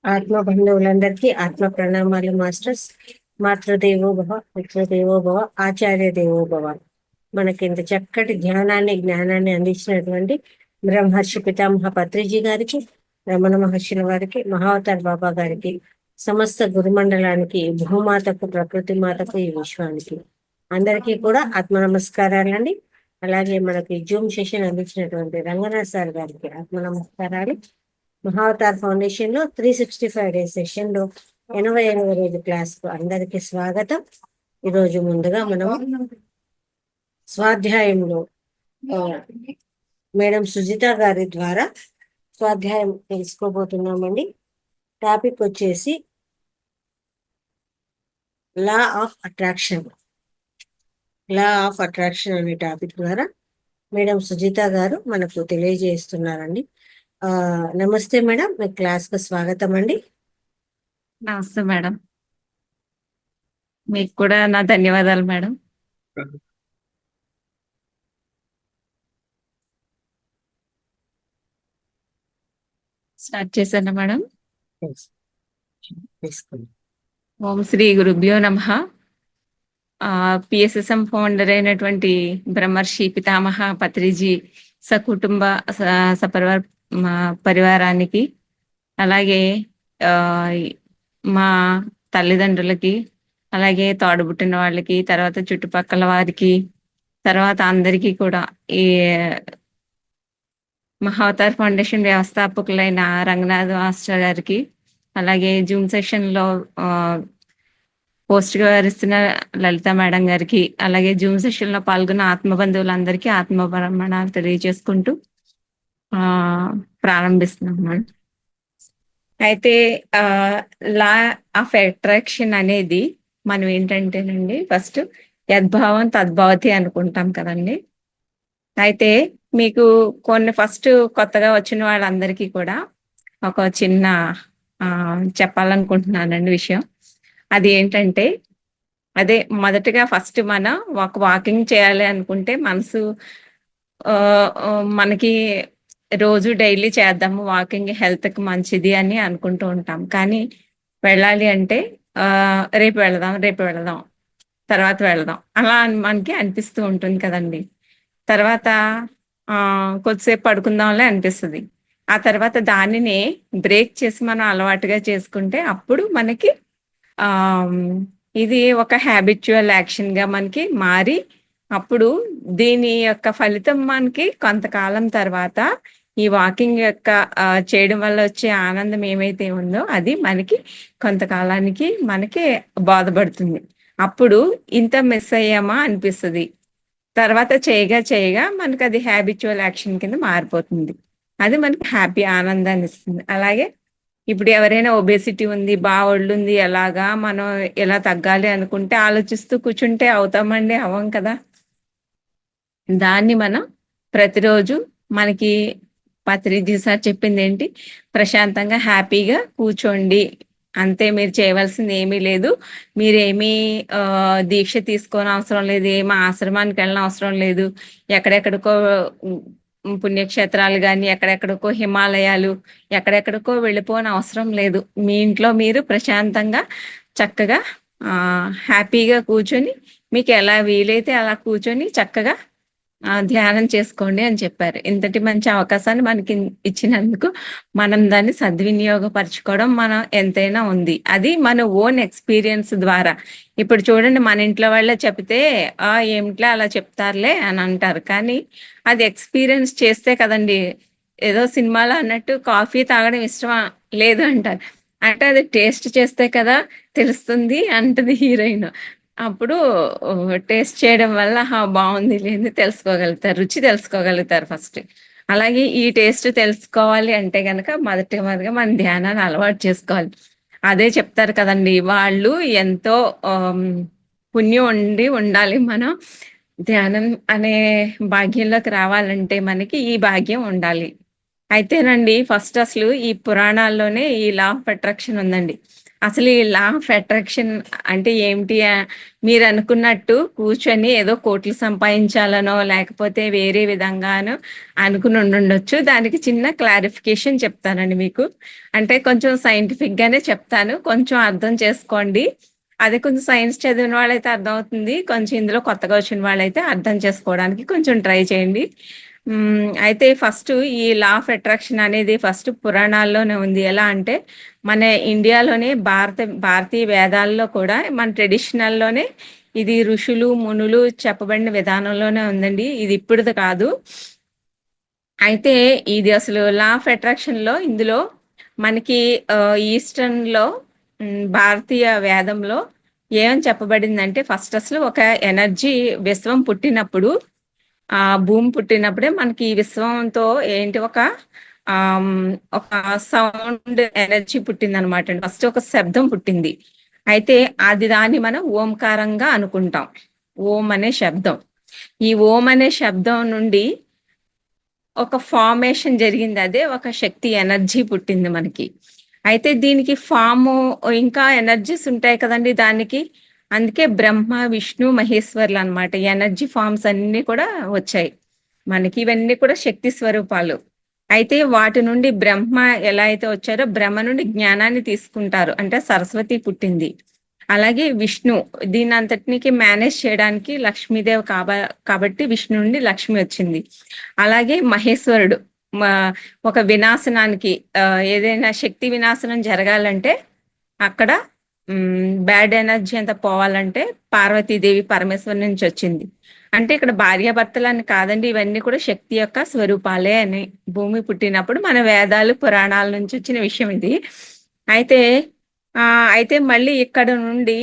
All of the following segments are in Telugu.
ఆత్మ బంధువులందరికీ ఆత్మ ప్రణామాలు మాస్టర్స్. మాతృదేవో భవ, పితృదేవో భవ, ఆచార్య దేవో భవ. మనకి ఇంత చక్కటి జ్ఞానాన్ని అందించినటువంటి బ్రహ్మర్షి పితామహ పత్రిజీ గారికి, రమణ మహర్షుల వారికి, మహావతార్ బాబా గారికి, సమస్త గురుమండలానికి, భూమాతకు, ప్రకృతి మాతకు, ఈ విశ్వానికి అందరికీ కూడా ఆత్మ నమస్కారాలండి. అలాగే మనకి జూమ్ సెషన్ అందించినటువంటి రంగనాథ్ సార్ గారికి ఆత్మ నమస్కారాలు. మహావతార్ ఫౌండేషన్ లో 365 డేస్ సెషన్ లో 88వ రోజు క్లాస్ కు అందరికి స్వాగతం. ఈరోజు ముందుగా మనం స్వాధ్యాయంలో ఆ, మేడం సుజిత గారి ద్వారా స్వాధ్యాయం తెలుసుకోబోతున్నామండి. టాపిక్ వచ్చేసి law of attraction. Law of attraction అనే టాపిక్ ద్వారా మేడం సుజిత గారు మనకు తెలియజేస్తున్నారండి. నమస్తే మేడం, మీ క్లాస్ కు స్వాగతం అండి. నమస్తే మేడం. మీకు కూడా నా ధన్యవాదాలు మేడం. స్టార్ట్ చేశాను మేడం. తీసుకోండి. ఓం శ్రీ గురుభ్యో నమః. పిఎస్ఎస్ఎం ఫౌండర్ అయినటువంటి బ్రహ్మర్షి పితామహ పత్రిజీ సకుటుంబ సపరివార పరివారానికి, అలాగే ఆ, మా తల్లిదండ్రులకి, అలాగే తోడబుట్టిన వాళ్ళకి, తర్వాత చుట్టుపక్కల వారికి, తర్వాత అందరికీ కూడా ఈ మహావతార్ ఫౌండేషన్ వ్యవస్థాపకులైన రంగనాథ్ మాస్టర్ గారికి, అలాగే జూమ్ సెషన్ లో పోస్ట్ గా వివరిస్తున్న లలిత మేడం గారికి, అలాగే జూమ్ సెషన్ లో పాల్గొన్న ఆత్మబంధువులందరికీ ఆత్మపరమణాలు తెలియజేసుకుంటూ ఆ ప్రారంభిస్తున్నాం మేడం. అయితే లా ఆఫ్ అట్రాక్షన్ అనేది మనం ఏంటంటేనండి, ఫస్ట్ యద్భావం తద్భవతి అనుకుంటాం కదండి. అయితే మీకు కొన్ని ఫస్ట్ కొత్తగా వచ్చిన వాళ్ళందరికీ కూడా ఒక చిన్న చెప్పాలనుకుంటున్నానండి విషయం. అది ఏంటంటే, అదే మొదటగా ఫస్ట్ మనం ఒక వాకింగ్ చేయాలి అనుకుంటే మనసు మనకి రోజు డైలీ చేద్దాము వాకింగ్, హెల్త్ కి మంచిది అని అనుకుంటూ ఉంటాం. కానీ వెళ్ళాలి అంటే రేపు వెళదాం, రేపు వెళదాం, తర్వాత వెళదాం అలా మనకి అనిపిస్తూ ఉంటుంది కదండి. తర్వాత కొద్దిసేపు పడుకుందాంలే అనిపిస్తుంది. ఆ తర్వాత దానినే బ్రేక్ చేసి మనం అలవాటుగా చేసుకుంటే అప్పుడు మనకి ఆ ఇది ఒక హ్యాబిచువల్ యాక్షన్ గా మనకి మారి, అప్పుడు దీని యొక్క ఫలితం మనకి కొంతకాలం తర్వాత ఈ వాకింగ్ యొక్క చేయడం వల్ల వచ్చే ఆనందం ఏమైతే ఉందో అది మనకి కొంతకాలానికి మనకి బాధపడుతుంది. అప్పుడు ఇంత మిస్ అయ్యామా అనిపిస్తుంది. తర్వాత చేయగా చేయగా మనకి అది హ్యాబిచువల్ యాక్షన్ కింద మారిపోతుంది. అది మనకి హ్యాపీ ఆనందాన్ని ఇస్తుంది. అలాగే ఇప్పుడు ఎవరైనా ఒబేసిటీ ఉంది, ఒళ్ళు ఉంది, ఎలాగా మనం ఎలా తగ్గాలి అనుకుంటే ఆలోచిస్తూ కూర్చుంటే అవుతామండి? అవ్వం కదా. దాన్ని మనం ప్రతిరోజు మనకి పత్రిజీ సార్ చెప్పింది ఏంటి, ప్రశాంతంగా హ్యాపీగా కూర్చోండి అంతే, మీరు చేయవలసింది ఏమీ లేదు. మీరేమీ దీక్ష తీసుకోని అవసరం లేదు, ఏమీ ఆశ్రమానికి వెళ్ళిన అవసరం లేదు, ఎక్కడెక్కడికో పుణ్యక్షేత్రాలు కానీ, ఎక్కడెక్కడికో హిమాలయాలు, ఎక్కడెక్కడికో వెళ్ళిపోని అవసరం లేదు. మీ ఇంట్లో మీరు ప్రశాంతంగా చక్కగా హ్యాపీగా కూర్చొని, మీకు ఎలా వీలైతే అలా కూర్చొని చక్కగా ధ్యానం చేసుకోండి అని చెప్పారు. ఇంతటి మంచి అవకాశాన్ని మనకి ఇచ్చినందుకు మనం దాన్ని సద్వినియోగపరచుకోవడం మనం ఎంతైనా ఉంది. అది మన ఓన్ ఎక్స్పీరియన్స్ ద్వారా. ఇప్పుడు చూడండి, మన ఇంట్లో వాళ్ళే చెప్తే ఏమిట్లా అలా చెప్తారులే అని అంటారు. కానీ అది ఎక్స్పీరియన్స్ చేస్తే కదండి. ఏదో సినిమాలో అన్నట్టు కాఫీ తాగడం ఇష్టమా లేదు అంటారు, అంటే అది టేస్ట్ చేస్తే కదా తెలుస్తుంది అంటది హీరోయిన్. అప్పుడు టేస్ట్ చేయడం వల్ల బాగుంది లేదు తెలుసుకోగలుగుతారు, రుచి తెలుసుకోగలుగుతారు ఫస్ట్. అలాగే ఈ టేస్ట్ తెలుసుకోవాలి అంటే గనక మొదటిగా మన ధ్యానాన్ని అలవాటు చేసుకోవాలి. అదే చెప్తారు కదండి, వాళ్ళు ఎంతో పుణ్యం ఉండాలి మనం ధ్యానం అనే భాగ్యంలోకి రావాలంటే మనకి ఈ భాగ్యం ఉండాలి. అయితేనండి ఫస్ట్ అసలు ఈ పురాణాల్లోనే ఈ లా ఆఫ్ అట్రాక్షన్ ఉందండి. అసలు ఈ లా ఆఫ్ అట్రాక్షన్ అంటే ఏమిటి మీరు అనుకున్నట్టు కూర్చొని ఏదో కోట్లు సంపాదించాలనో లేకపోతే వేరే విధంగానో అనుకుని ఉండొచ్చు. దానికి చిన్న క్లారిఫికేషన్ చెప్తానండి మీకు. అంటే కొంచెం సైంటిఫిక్ గానే చెప్తాను, కొంచెం అర్థం చేసుకోండి. అదే కొంచెం సైన్స్ చదివిన వాళ్ళైతే అర్థం అవుతుంది, కొంచెం ఇందులో కొత్తగా వచ్చిన వాళ్ళైతే అర్థం చేసుకోవడానికి కొంచెం ట్రై చేయండి. అయితే ఫస్ట్ ఈ లా ఆఫ్ అట్రాక్షన్ అనేది ఫస్ట్ పురాణాల్లోనే ఉంది. ఎలా అంటే మన ఇండియాలోనే భారతీయ వేదాల్లో కూడా మన ట్రెడిషనల్లోనే ఇది ఋషులు మునులు చెప్పబడిన విధానంలోనే ఉందండి. ఇది ఇప్పుడుది కాదు. అయితే ఇది అసలు లా ఆఫ్ అట్రాక్షన్ లో ఇందులో మనకి ఈస్టర్న్ లో భారతీయ వేదంలో ఏమని చెప్పబడిందంటే ఫస్ట్ అసలు ఒక ఎనర్జీ విశ్వం పుట్టినప్పుడు భూమి పుట్టినప్పుడే మనకి ఈ విశ్వంతో ఏంటి ఒక సౌండ్ ఎనర్జీ పుట్టింది అనమాట. ఫస్ట్ ఒక శబ్దం పుట్టింది. అయితే అది దాన్ని మనం ఓంకారంగా అనుకుంటాం. ఓం అనే శబ్దం, ఈ ఓం అనే శబ్దం నుండి ఒక ఫార్మేషన్ జరిగింది, అదే ఒక శక్తి ఎనర్జీ పుట్టింది మనకి. అయితే దీనికి ఇంకా ఎనర్జీస్ ఉంటాయి కదండి దానికి. అందుకే బ్రహ్మ విష్ణు మహేశ్వర్లు అనమాట ఎనర్జీ ఫార్మ్స్ అన్ని కూడా వచ్చాయి మనకి. ఇవన్నీ కూడా శక్తి స్వరూపాలు. అయితే వాటి నుండి బ్రహ్మ ఎలా అయితే వచ్చారో బ్రహ్మ నుండి జ్ఞానాన్ని తీసుకుంటారు, అంటే సరస్వతి పుట్టింది. అలాగే విష్ణు దీని అంతటికి మేనేజ్ చేయడానికి లక్ష్మీదేవి కాబట్టి విష్ణు నుండి లక్ష్మి వచ్చింది. అలాగే మహేశ్వరుడు ఒక వినాశనానికి ఏదైనా శక్తి వినాశనం జరగాలంటే అక్కడ బ్యాడ్ ఎనర్జీ అంతా పోవాలంటే పార్వతీదేవి పరమేశ్వరు నుంచి వచ్చింది. అంటే ఇక్కడ భార్యాభర్తలని కాదండి, ఇవన్నీ కూడా శక్తి యొక్క స్వరూపాలే అని భూమి పుట్టినప్పుడు మన వేదాలు పురాణాల నుంచి వచ్చిన విషయం ఇది. అయితే మళ్ళీ ఇక్కడ నుండి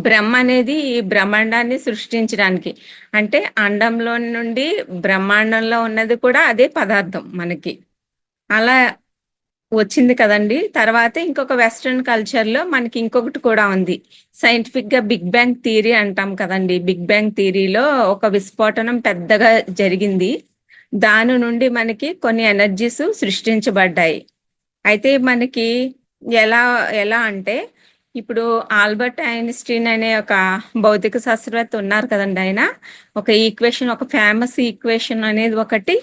బ్రహ్మ అనేది ఈ బ్రహ్మాండాన్ని సృష్టించడానికి, అంటే అండంలో నుండి బ్రహ్మాండంలో ఉన్నది కూడా అదే పదార్థం మనకి అలా వచ్చింది కదండి. తర్వాత ఇంకొక వెస్ట్రన్ కల్చర్ లో మనకి ఇంకొకటి కూడా ఉంది. సైంటిఫిక్ గా బిగ్ బ్యాంగ్ థియరీ అంటాం కదండి. బిగ్ బ్యాంగ్ థియరీలో ఒక విస్ఫోటనం పెద్దగా జరిగింది, దాని నుండి మనకి కొన్ని ఎనర్జీస్ సృష్టించబడ్డాయి. అయితే మనకి ఎలా ఎలా అంటే ఇప్పుడు ఆల్బర్ట్ ఐన్స్టీన్ అనే ఒక భౌతిక శాస్త్రవేత్త ఉన్నారు కదండి. ఆయన ఒక ఈక్వేషన్, ఒక ఫేమస్ ఈక్వేషన్ అనేది ఒకటి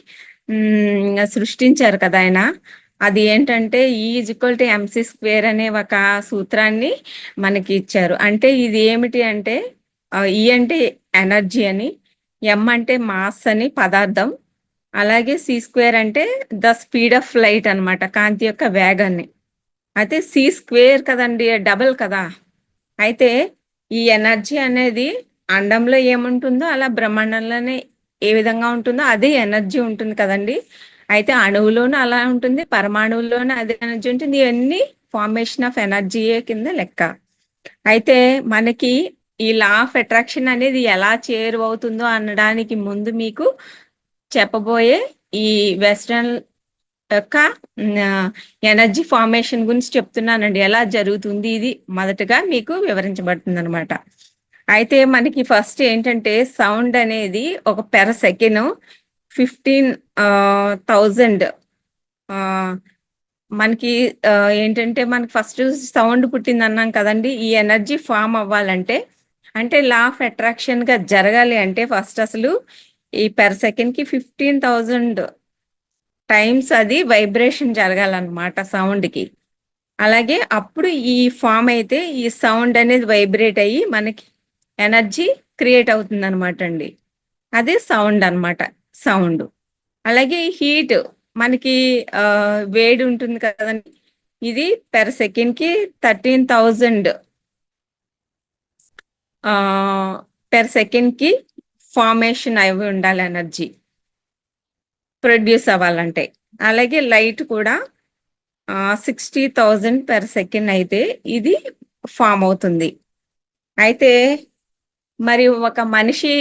సృష్టించారు కదా ఆయన. అది ఏంటంటే E=mc² అనే ఒక సూత్రాన్ని మనకి ఇచ్చారు. అంటే ఇది ఏమిటి అంటే E అంటే ఎనర్జీ అని, M అంటే మాస్ అని పదార్థం, అలాగే C² అంటే ద స్పీడ్ ఆఫ్ లైట్ అనమాట, కాంతి యొక్క వేగాన్ని. అయితే C² కదండి, డబల్ కదా. అయితే ఈ ఎనర్జీ అనేది అండంలో ఏముంటుందో అలా బ్రహ్మాండంలోనే ఏ విధంగా ఉంటుందో అదే ఎనర్జీ ఉంటుంది కదండి. అయితే అణువులోనూ అలా ఉంటుంది, పరమాణువుల్లోనూ అదే ఎనర్జీ ఉంటుంది. ఇవన్నీ ఫార్మేషన్ ఆఫ్ ఎనర్జీయే కింద లెక్క. అయితే మనకి ఈ లా ఆఫ్ అట్రాక్షన్ అనేది ఎలా చేరువవుతుందో అనడానికి ముందు మీకు చెప్పబోయే ఈ వెస్ట్రన్ యొక్క ఎనర్జీ ఫార్మేషన్ గురించి చెప్తున్నానండి. ఎలా జరుగుతుంది ఇది మొదటగా మీకు వివరించబడుతుంది అనమాట. అయితే మనకి ఫస్ట్ ఏంటంటే సౌండ్ అనేది ఒక పెర్ సెకండ్ 15,000 మనకి ఏంటంటే మనకి ఫస్ట్ సౌండ్ పుట్టింది అన్నాం కదండి. ఈ ఎనర్జీ ఫామ్ అవ్వాలంటే, అంటే లా ఆఫ్ అట్రాక్షన్ గా జరగాలి అంటే ఫస్ట్ అసలు ఈ పెర్ సెకండ్ కి 15,000 టైమ్స్ అది వైబ్రేషన్ జరగాలన్నమాట సౌండ్ కి. అలాగే అప్పుడు ఈ ఫామ్ అయితే ఈ సౌండ్ అనేది వైబ్రేట్ అయ్యి మనకి ఎనర్జీ క్రియేట్ అవుతుంది అనమాట అండి. అదే సౌండ్ అనమాట, సౌండ్. అలాగే హీట్ మనకి వేడి ఉంటుంది కదండి, ఇది పెర్ సెకండ్ కి 13,000 పెర్ సెకండ్ కి ఫార్మేషన్ అయి ఉండాలి ఎనర్జీ ప్రొడ్యూస్ అవ్వాలంటే. అలాగే లైట్ కూడా 60,000 పెర్ సెకండ్ అయితే ఇది ఫామ్ అవుతుంది. అయితే మరి ఒక మనిషి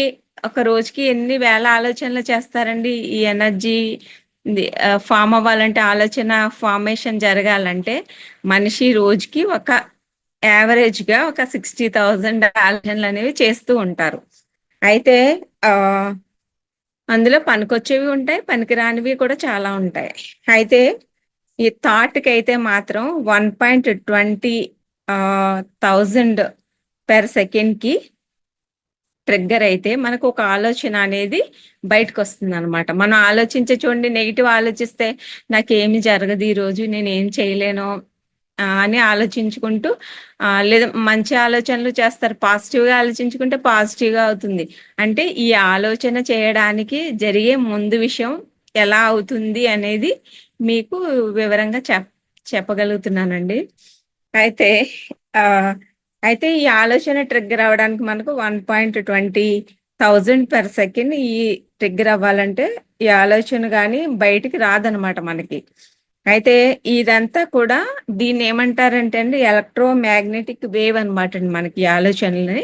ఒక రోజుకి ఎన్ని వేల ఆలోచనలు చేస్తారండి? ఈ ఎనర్జీ ఫామ్ అవ్వాలంటే, ఆలోచన ఫార్మేషన్ జరగాలంటే మనిషి రోజుకి ఒక యావరేజ్ గా ఒక 60,000 ఆలోచనలు అనేవి చేస్తూ ఉంటారు. అయితే అందులో పనికొచ్చేవి ఉంటాయి, పనికిరానివి కూడా చాలా ఉంటాయి. అయితే ఈ థాట్కి అయితే మాత్రం 1.20,000 పెర్ సెకండ్కి ట్రిగ్గర్ అయితే మనకు ఒక ఆలోచన అనేది బయటకు వస్తుంది అనమాట. మనం ఆలోచించే చూడండి, నెగిటివ్ ఆలోచిస్తే నాకేమి జరగదు ఈరోజు, నేను ఏం చేయలేను అని ఆలోచించుకుంటూ లేదా మంచి ఆలోచనలు చేస్తారు. పాజిటివ్గా ఆలోచించుకుంటే పాజిటివ్గా అవుతుంది. అంటే ఈ ఆలోచన చేయడానికి జరిగే ముందు విషయం ఎలా అవుతుంది అనేది మీకు వివరంగా చెప్పగలుగుతున్నానండి. అయితే ఆ అయితే ఈ ఆలోచన ట్రిగ్గర్ అవ్వడానికి మనకు 1.20,000 పెర్ సెకండ్ ఈ ట్రిగ్గర్ అవ్వాలంటే ఈ ఆలోచన కానీ బయటికి రాదనమాట మనకి. అయితే ఇదంతా కూడా దీన్ని ఏమంటారంటే అండి, ఎలక్ట్రో మ్యాగ్నెటిక్ వేవ్ అనమాట అండి. మనకి ఈ ఆలోచనల్ని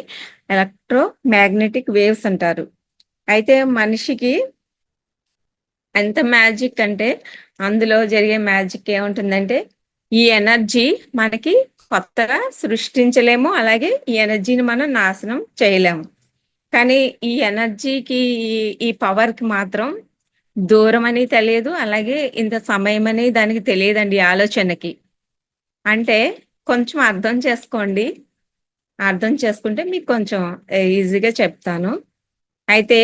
ఎలక్ట్రో మ్యాగ్నెటిక్ వేవ్స్ అంటారు. అయితే మనిషికి ఎంత మ్యాజిక్ అంటే అందులో జరిగే మ్యాజిక్ ఏముంటుందంటే, ఈ ఎనర్జీ మనకి కొత్తగా సృష్టించలేము, అలాగే ఈ ఎనర్జీని మనం నాశనం చేయలేము. కానీ ఈ ఎనర్జీకి ఈ పవర్కి మాత్రం దూరం అని తెలియదు, అలాగే ఇంత సమయం అని దానికి తెలియదండి ఈ ఆలోచనకి. అంటే కొంచెం అర్థం చేసుకోండి, అర్థం చేసుకుంటే మీకు కొంచెం ఈజీగా చెప్తాను. అయితే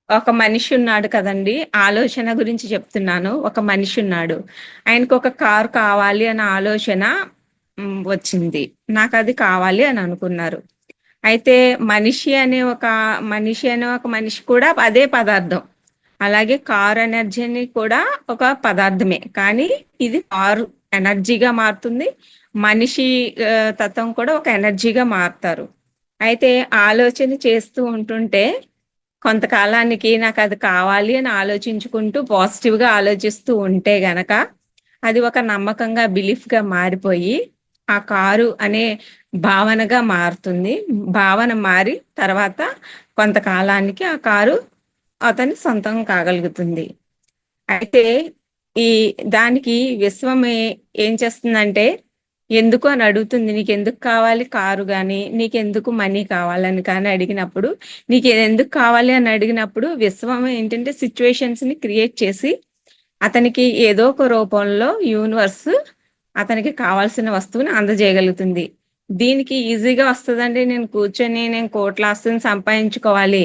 ఒక మనిషి ఉన్నాడు కదండి, ఆలోచన గురించి చెప్తున్నాను. ఒక మనిషి ఉన్నాడు, ఆయనకు ఒక కారు కావాలి అన్న ఆలోచన వచ్చింది. నాకు అది కావాలి అని అనుకున్నారు. అయితే మనిషి అనే ఒక మనిషి కూడా అదే పదార్థం. అలాగే కారు ఎనర్జీని కూడా ఒక పదార్థమే, కానీ ఇది కారు ఎనర్జీగా మారుతుంది. మనిషి తత్వం కూడా ఒక ఎనర్జీగా మారుతారు. అయితే ఆలోచన చేస్తూ ఉంటుంటే కొంతకాలానికి నాకు అది కావాలి అని ఆలోచించుకుంటూ పాజిటివ్గా ఆలోచిస్తూ ఉంటే గనక అది ఒక నమ్మకంగా, బిలీఫ్గా మారిపోయి ఆ కారు అనే భావనగా మారుతుంది. భావన మారి తర్వాత కొంతకాలానికి ఆ కారు అతని సొంతం కాగలుగుతుంది. అయితే ఈ దానికి విశ్వం ఏం చేస్తుందంటే, ఎందుకు అని అడుగుతుంది. నీకు ఎందుకు కావాలి కారు కానీ, నీకెందుకు మనీ కావాలని కానీ అడిగినప్పుడు, నీకు ఎందుకు కావాలి అని అడిగినప్పుడు విశ్వం ఏంటంటే సిచ్యువేషన్స్ని క్రియేట్ చేసి అతనికి ఏదో ఒక రూపంలో యూనివర్స్ అతనికి కావాల్సిన వస్తువుని అందజేయగలుగుతుంది. దీనికి ఈజీగా వస్తుందండి, నేను కోట్ల ఆస్తుని సంపాదించుకోవాలి.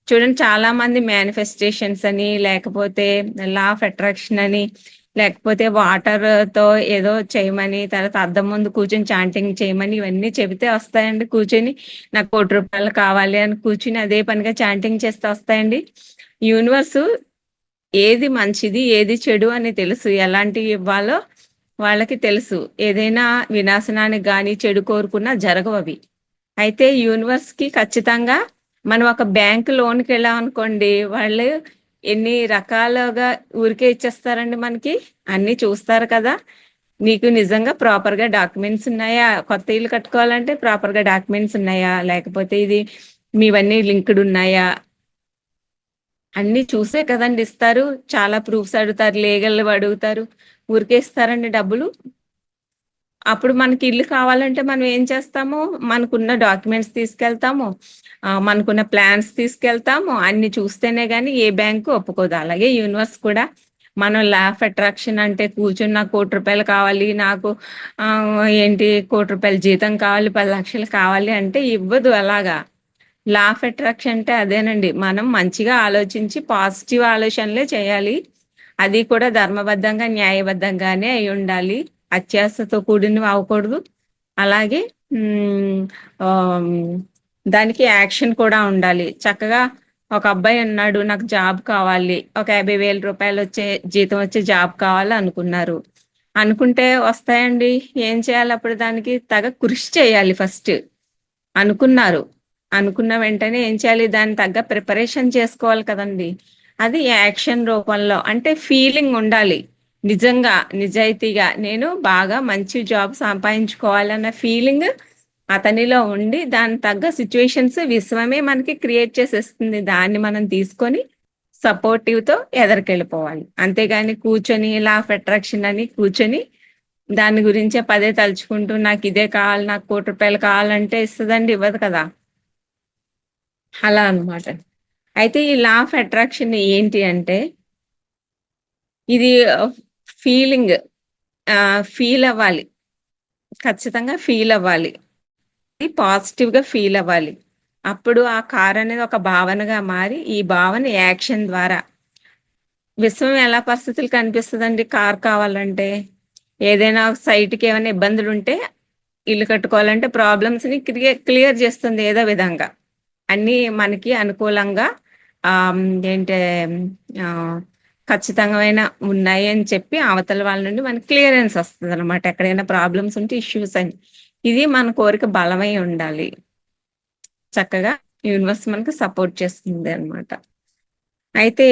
చూడండి, చాలా మంది మేనిఫెస్టేషన్స్ అని, లేకపోతే లా ఆఫ్ అట్రాక్షన్ అని, లేకపోతే వాటర్ తో ఏదో చేయమని, తర్వాత అద్దం ముందు కూర్చొని చాంటింగ్ చేయమని ఇవన్నీ చెబితే వస్తాయండి. కూర్చొని నాకు ₹1,00,00,000 కావాలి అని కూర్చుని అదే పనిగా చాంటింగ్ చేస్తే వస్తాయండి. యూనివర్స్ ఏది మంచిది ఏది చెడు అని తెలుసు, ఎలాంటివి ఇవ్వాలో వాళ్ళకి తెలుసు. ఏదైనా వినాశనానికి కానీ చెడు కోరుకున్నా జరగవు అవి. అయితే యూనివర్స్ కి ఖచ్చితంగా మనం ఒక బ్యాంక్ లోన్కి వెళ్ళాం అనుకోండి, వాళ్ళు ఎన్ని రకాలుగా ఊరికే ఇచ్చేస్తారండి మనకి. అన్ని చూస్తారు కదా, నీకు నిజంగా ప్రాపర్ గా డాక్యుమెంట్స్ ఉన్నాయా, కొత్త ఇల్లు కట్టుకోవాలంటే ప్రాపర్ గా డాక్యుమెంట్స్ ఉన్నాయా, లేకపోతే ఇది మీవన్నీ లింక్డ్ ఉన్నాయా, అన్ని చూసే కదండి ఇస్తారు. చాలా ప్రూఫ్స్ అడుగుతారు, లీగల్ అడుగుతారు. ఊరికే ఇస్తారండి డబ్బులు? అప్పుడు మనకి ఇల్లు కావాలంటే మనం ఏం చేస్తాము, మనకున్న డాక్యుమెంట్స్ తీసుకెళ్తాము, మనకున్న ప్లాన్స్ తీసుకెళ్తాము, అన్ని చూస్తేనే కానీ ఏ బ్యాంకు ఒప్పుకోదు. అలాగే యూనివర్స్ కూడా మనం లా ఆఫ్ అట్రాక్షన్ అంటే కూర్చొని నాకు ₹1,00,00,000 కావాలి, నాకు ₹1,00,00,000 జీతం కావాలి, 10 లక్షలు కావాలి అంటే ఇవ్వదు. అలాగా లా ఆఫ్ అట్రాక్షన్ అంటే అదేనండి, మనం మంచిగా ఆలోచించి పాజిటివ్ ఆలోచనలే చేయాలి. అది కూడా ధర్మబద్ధంగా, న్యాయబద్ధంగానే అయి ఉండాలి. అత్యాశతో కూడినవి అవ్వకూడదు. అలాగే దానికి యాక్షన్ కూడా ఉండాలి. చక్కగా ఒక అబ్బాయి అన్నాడు, నాకు జాబ్ కావాలి, ఒక ₹50,000 జీతం వచ్చే జాబ్ కావాలి అనుకున్నారు. అనుకుంటే వస్తాయండి? ఏం చేయాలి అప్పుడు? దానికి తగ కృషి చేయాలి ఫస్ట్. అనుకున్నారు, అనుకున్న వెంటనే ఏం చేయాలి, దాని తగ్గ ప్రిపరేషన్ చేసుకోవాలి కదండి. అది యాక్షన్ రూపంలో, అంటే ఫీలింగ్ ఉండాలి. నిజంగా నిజాయితీగా నేను బాగా మంచి జాబ్ సంపాదించుకోవాలన్న ఫీలింగ్ అతనిలో ఉండి దాని తగ్గ సిచ్యువేషన్స్ విశ్వమే మనకి క్రియేట్ చేసేస్తుంది. దాన్ని మనం తీసుకొని సపోర్టివ్ తో ఎదరికెళ్ళిపోవాలి. అంతేగాని కూర్చొని లా ఆఫ్ అట్రాక్షన్ అని కూర్చొని దాని గురించే పదే తలుచుకుంటూ నాకు ఇదే కావాలి, నాకు ₹1,00,00,000 కావాలంటే ఇస్తుందండి? ఇవ్వదు కదా. అలా అన్నమాట. అయితే ఈ లా ఆఫ్ అట్రాక్షన్ ఏంటి అంటే, ఇది ఫీలింగ్ ఫీల్ అవ్వాలి. ఖచ్చితంగా ఫీల్ అవ్వాలి. పాజిటివ్‌గా ఫీల్ అవ్వాలి. అప్పుడు ఆ కార్ అనేది ఒక భావనగా మారి, ఈ భావన యాక్షన్ ద్వారా విశ్వం ఎలా పరిస్థితులు కనిపిస్తదండి కార్ కావాలంటే? ఏదైనా సైట్‌కి ఏమైనా ఇబ్బందులుంటే ఇల్లు కట్టుకోవాలంటే ప్రాబ్లమ్స్‌ని క్లియర్ చేస్తుంది ఏదో విధంగా. అన్నీ మనకి అనుకూలంగా ఏంటే ఆహ్, ఖచ్చితమైన ఉన్నాయి అని చెప్పి అవతల వాళ్ళ నుండి మనకి క్లియరెన్స్ వస్తదనమాట. ఎక్కడైనా ప్రాబ్లమ్స్ ఉంటే ఇష్యూస్ అని. ఇది మన కోరిక బలమై ఉండాలి. చక్కగా యూనివర్స్ మనకి సపోర్ట్ చేస్తుంది అన్నమాట. అయితే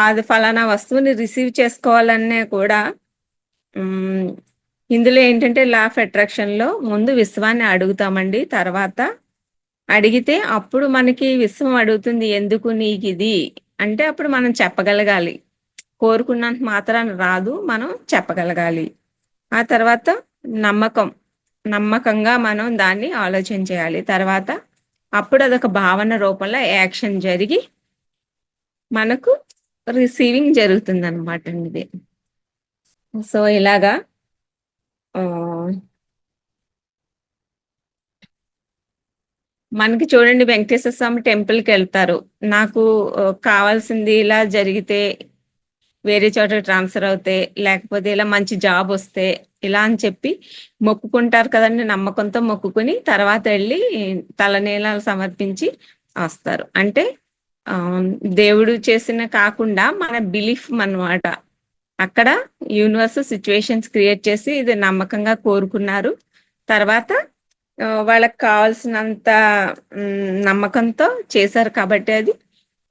అది ఫలానా వస్తువుని రిసీవ్ చేసుకోవాలన్నా కూడా హ్మ్. ఇందులో ఏంటంటే లా ఆఫ్ అట్రాక్షన్‌లో ముందు విశ్వాన్ని అడుగుతామండి. తర్వాత అడిగితే అప్పుడు మనకి విశ్వం అడుగుతుంది ఎందుకు నీకిది? అంటే అప్పుడు మనం చెప్పగలగాలి. కోరుకున్నంత మాత్రాన రాదు. మనం చెప్పగలగాలి. ఆ తర్వాత నమ్మకం. నమ్మకంగా మనం దాన్ని ఆలోచన చేయాలి. తర్వాత అప్పుడు అదొక భావన రూపంలో యాక్షన్ జరిగి మనకు రిసీవింగ్ జరుగుతుందనమాట ఇది. సో, ఇలాగా ఆహ్, మనకి చూడండి వెంకటేశ్వర స్వామి టెంపుల్‌కెళ్తారు. నాకు కావాల్సింది ఇలా జరిగితే వేరే చోటకి ట్రాన్స్‌ఫర్ అవుతే, లేకపోతే ఇలా మంచి జాబొస్తే, ఇలా అని చెప్పి మొక్కుకుంటారు కదండీ! నమ్మకంతో మొక్కుకొని తర్వాత ఎళ్లి తలనీలాలు సమర్పించి వస్తారు. అంటే ఆహ్, దేవుడు చేసిన కాకుండా మన బిలీఫ్ అన్నమాట. అక్కడ యూనివర్స్ సిట్యుయేషన్స్ క్రియేట్ చేసి ఇది నమ్మకంగా కోరుకున్నారు. తర్వాత వాళ్ళకి కావాల్సినంత నమ్మకంతో చేశారు కాబట్టి అది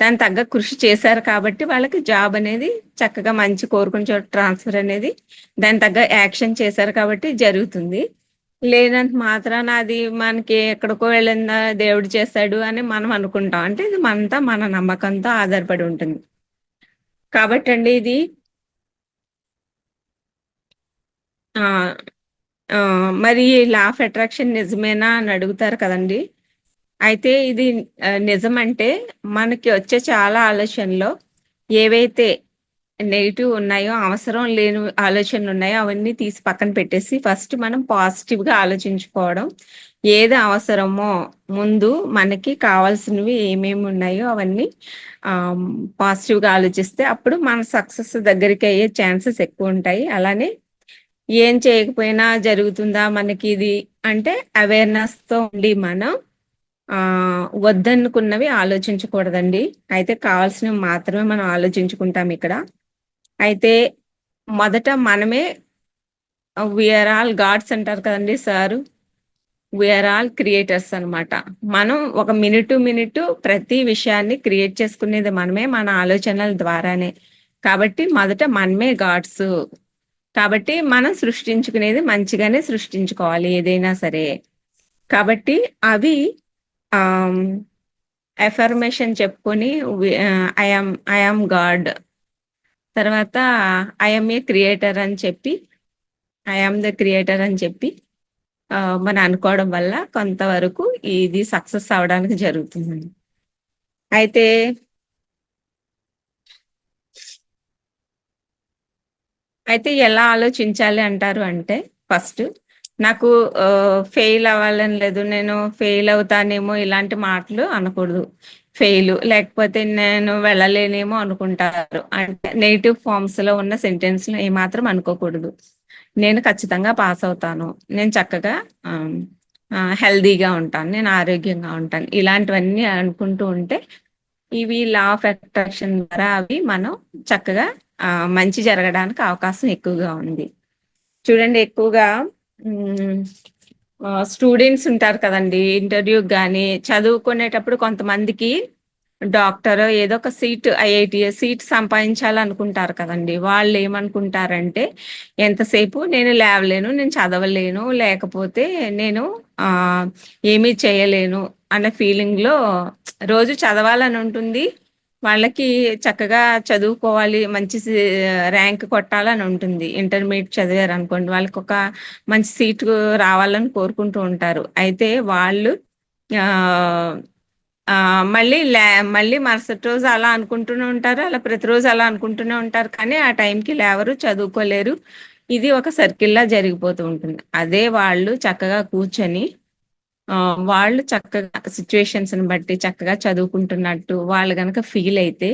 దానికి తగ్గ కృషి చేశారు కాబట్టి వాళ్ళకి జాబ్ అనేది చక్కగా మంచి కోరుకున్న చోట ట్రాన్స్‌ఫర్ అనేది దానికి తగ్గ యాక్షన్ చేశారు కాబట్టి జరుగుతుంది. లేనంత మాత్రాన అది మనకి ఎక్కడికో వెళ్ళిందా దేవుడు చేశాడు అని మనం అనుకుంటాం. అంటే ఇది మనంతా మన నమ్మకంతో ఆధారపడి ఉంటుంది. కాబట్టండి ఇది ఆ! మరి లా ఆఫ్ అట్రాక్షన్ నిజమేనా అని అడుగుతారు కదండీ! అయితే ఇది నిజమంటే మనకి వచ్చే చాలా ఆలోచనలో ఏవైతే నెగెటివ్ ఉన్నాయో, అవసరం లేని ఆలోచనలున్నాయో అవన్నీ తీసి పక్కన పెట్టేసి ఫస్ట్ మనం పాజిటివ్‌గా ఆలోచించుకోవడం. ఏది అవసరమో ముందు మనకి కావాల్సినవి ఏమేమి ఉన్నాయో అవన్నీ ఆహ్, పాజిటివ్‌గా ఆలోచిస్తే అప్పుడు మన సక్సెస్ దగ్గరికయ్యే ఛాన్సెస్ ఎక్కువుంటాయి. అలానే ఏం చేయకపోయినా జరుగుతుందా మనకిది అంటే అవేర్‌నెస్‌తో ఉండి మనం వద్దనుకున్నవి ఆలోచించకూడదండి. అయితే కావాల్సినవి మాత్రమే మనం ఆలోచించుకుంటాం ఇక్కడ. అయితే మొదట మనమే వి ఆర్ ఆల్ గాడ్స్ అంటారు కదండీ సారు. వి ఆర్ ఆల్ క్రియేటర్స్ అన్నమాట. మనం ఒక మినిట్ టు మినిట్ ప్రతి విషయాన్ని క్రియేట్ చేసుకునేది మనమే మన ఆలోచనల ద్వారానే. కాబట్టి మొదట మనమే గాడ్సు. కాబట్టి మనం సృష్టించుకునేది మంచిగానే సృష్టించుకోవాలి ఏదైనా సరే. కాబట్టి అవి ఆహ్, అఫర్మేషన్ చెప్పుకొని ఐ యామ్ గాడ్. తర్వాత ఐ యామ్ ఏ క్రియేటర్ అని చెప్పి, ఐ యామ్ ద క్రియేటర్ అని చెప్పి మనం అనుకోవడం వల్ల కొంతవరకు ఇది సక్సెస్ అవ్వడానికి జరుగుతుందండి. అయితే అయితే ఎలా ఆలోచించాలి అంటారు అంటే, ఫస్ట్ నాకు ఫెయిల్ అవ్వాలని లేదు. నేను ఫెయిల్ అవుతానేమో ఇలాంటి మాటలు అనకూడదు. లేకపోతే నేను వెళ్ళలేనేమో అనుకుంటారు. అంటే నెగెటివ్ ఫార్మ్స్‌లో ఉన్న సెంటెన్స్‌లు ఏమాత్రం అనుకోకూడదు. నేను ఖచ్చితంగా పాస్ అవుతాను. నేను చక్కగా ఆహ్, హెల్తీగా ఉంటాను. నేను ఆరోగ్యంగా ఉంటాను. ఇలాంటివన్నీ అనుకుంటూ ఉంటే ఇవి లా ఆఫ్ అట్రాక్షన్ ద్వారా అవి మనం చక్కగా మంచి జరగడానికి అవకాశం ఎక్కువగా ఉంది. చూడండి ఎక్కువగా హ్మ్. స్టూడెంట్స్ ఉంటారు కదండీ! ఇంటర్వ్యూకి గాని, చదువుకునేటప్పుడు కొంతమందికి డాక్టరో ఏదో ఒక సీట్ ఐఐటీఏ సీట్ సంపాదించాలనుకుంటారు కదండీ! వాళ్ళేమనుకుంటారంటే, ఎంతసేపు నేను లేవలేను, నేను చదవలేను, లేకపోతే నేను ఆహ్, ఏమీ చేయలేను అన్న ఫీలింగ్‌లో రోజు చదవాలని ఉంటుంది. వాళ్ళకి చక్కగా చదువుకోవాలి, మంచి ర్యాంక్ కొట్టాలని ఉంటుంది. ఇంటర్మీడియేట్ చదివారనుకోండి, వాళ్ళకొక మంచి సీటు రావాలని కోరుకుంటూ ఉంటారు. అయితే వాళ్ళు ఆహ్ మళ్ళీ మళ్ళీ మరుసటి రోజు అలా అనుకుంటూనే ఉంటారు. అలా ప్రతిరోజు అలా అనుకుంటూనే ఉంటారు. కానీ ఆ టైంకి లేవరు, చదువుకోలేరు. ఇది ఒక సర్కిల్‌లా జరిగిపోతూ ఉంటుంది. అదే వాళ్ళు చక్కగా కూర్చొని వాళ్ళు చక్కగా సిట్యుయేషన్స్‌ని బట్టి చక్కగా చదువుకుంటున్నట్టు వాళ్ళు గనక ఫీల్ అయితే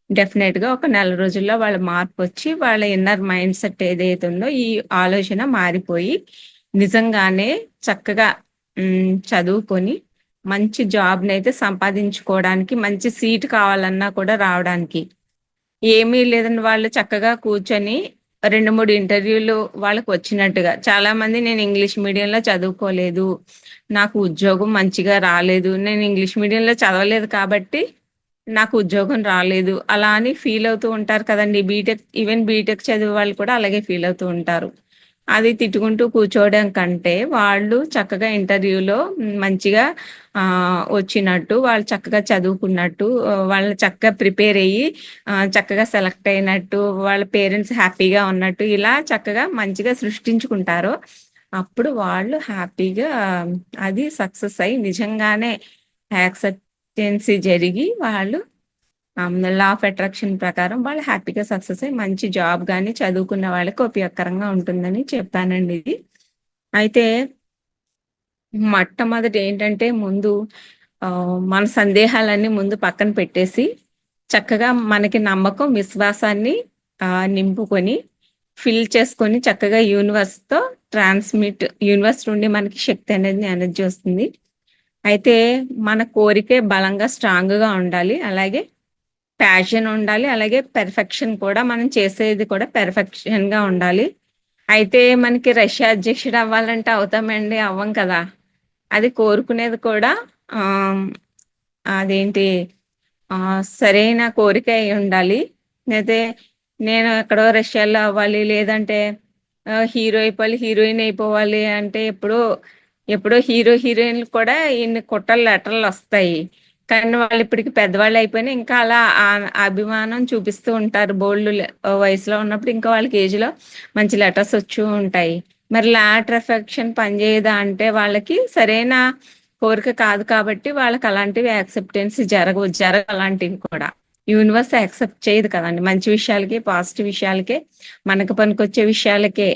డెఫినెట్‌గా ఒక నెల రోజుల్లో వాళ్ళ మార్పొచ్చి వాళ్ళ ఇన్నర్ మైండ్ సెట్ ఏదైతే ఉందో ఈ ఆలోచన మారిపోయి నిజంగానే చక్కగా చదువుకొని మంచి జాబ్‌నైతే సంపాదించుకోవడానికి, మంచి సీట్ కావాలన్నా కూడా రావడానికి. ఏమీ లేదండి వాళ్ళు చక్కగా కూర్చొని 2, 3 ఇంటర్వ్యూలు వాళ్ళకొచ్చినట్టుగా. చాలామంది నేను ఇంగ్లీష్ మీడియంలో చదువుకోలేదు. నాకు ఉద్యోగం మంచిగా రాలేదు. నేను ఇంగ్లీష్ మీడియంలో చదవలేదు కాబట్టి నాకు ఉద్యోగం రాలేదు. అలా అని ఫీల్ అవుతూ ఉంటారు కదండీ! ఈవెన్ బీటెక్ చదివే వాళ్ళు కూడా అలాగే ఫీల్ అవుతూ ఉంటారు. అది తిట్టుకుంటూ కూర్చోవడం కంటే, వాళ్ళు చక్కగా ఇంటర్వ్యూలో మంచిగా వచ్చినట్టు, వాళ్ళు చక్కగా చదువుకున్నట్టు, వాళ్ళు చక్కగా ప్రిపేర్ అయ్యి చక్కగా సెలెక్ట్ అయినట్టు, వాళ్ళ పేరెంట్స్ హ్యాపీగా ఉన్నట్టు, ఇలా చక్కగా మంచిగా సృష్టించుకుంటారో, అప్పుడు వాళ్ళు హ్యాపీగా అది సక్సెస్ అయ్యి నిజంగానే యాక్సెప్టెన్సీ జరిగి వాళ్ళు లా ఆఫ్ అట్రాక్షన్ ప్రకారం వాళ్ళు హ్యాపీగా సక్సెస్ అయ్యి మంచి జాబ్ గాని చదువుకున్న వాళ్ళకి ఉపయోగకరంగా ఉంటుందని చెప్పానండి ఇది. అయితే మొట్టమొదట ఏంటంటే ముందు మన సందేహాలన్నీ ముందు పక్కన పెట్టేసి చక్కగా మనకి నమ్మకం, విశ్వాసాన్ని నింపుకొని ఫిల్ చేసుకొని చక్కగా యూనివర్స్‌తో యూనివర్స్ నుండి మనకి శక్తి అనేది ఎనర్జీ వస్తుంది. అయితే మన కోరికే బలంగా స్ట్రాంగ్‌గా ఉండాలి. అలాగే ప్యాషన్ ఉండాలి. అలాగే పెర్ఫెక్షన్ కూడా మనం చేసేది కూడా పెర్ఫెక్షన్‌గా ఉండాలి. అయితే మనకి రష్యా అధ్యక్షుడు అవ్వాలంటే అవుతామండి? అవ్వం కదా! అది కోరుకునేది కూడా ఆహ్, అదేంటి సరైన కోరిక అయ్యుండాలి. అయితే నేను ఎక్కడో రష్యాలో అవ్వాలి, లేదంటే హీరో అయిపోవాలి, హీరోయిన్ అయిపోవాలి అంటే ఎప్పుడో హీరో, హీరోయిన్‌లు కూడా ఇన్ని కుట్రలు, లెటర్‌లొస్తాయి. కానీ వాళ్ళిప్పటికి పెద్దవాళ్ళయిపోయినా ఇంకా అలా అభిమానం చూపిస్తూ ఉంటారు. వయసులో ఉన్నప్పుడు ఇంకా వాళ్ళకి ఏజ్‌లో మంచి లెటర్స్ వచ్చూ ఉంటాయి. మరి లాటర్ ఎఫెక్షన్ పనిచేయదా అంటే వాళ్ళకి సరైన కోరిక కాదు కాబట్టి వాళ్ళకలాంటివి యాక్సెప్టెన్స్ జరగవు అలాంటివి కూడా. యూనివర్స్ యాక్సెప్ట్ చేయదు కదండీ! మంచి విషయాలకి, పాజిటివ్ విషయాలకే, మనకు పనికొచ్చే విషయాలకే.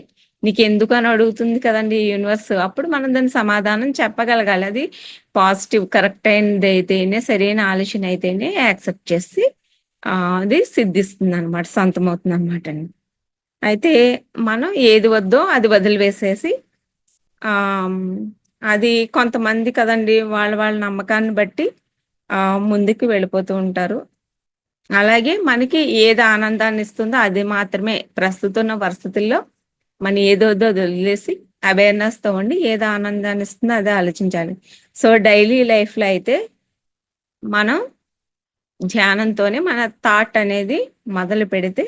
నీకెందుకు అని అడుగుతుంది కదండీ యూనివర్స్. అప్పుడు మనం దానికి సమాధానం చెప్పగలగాలి. అది పాజిటివ్ కరెక్ట్ అయినదైతేనే, సరైన ఆలోచన అయితేనే యాక్సెప్ట్ చేసి అది సిద్ధిస్తుందనమాట. సొంతమవుతుందనమాటండి. అయితే మనం ఏది వద్దో అది వదిలివేసేసి ఆహ్, అది కొంతమంది కదండీ! వాళ్ళ నమ్మకాన్ని బట్టి ముందుకు వెళ్ళిపోతూ ఉంటారు. అలాగే మనకి ఏది ఆనందాన్నిస్తుందో అది మాత్రమే ప్రస్తుతం ఉన్న పరిస్థితుల్లో మనం ఏదొద్దో అది వదిలేసి అవేర్‌నెస్‌తో ఉండి ఏది ఆనందాన్నిస్తుందో అదే ఆలోచించాలి. సో, డైలీ లైఫ్‌లో అయితే మనం ధ్యానంతోనే మన థాట్ అనేది మొదలుపెడితే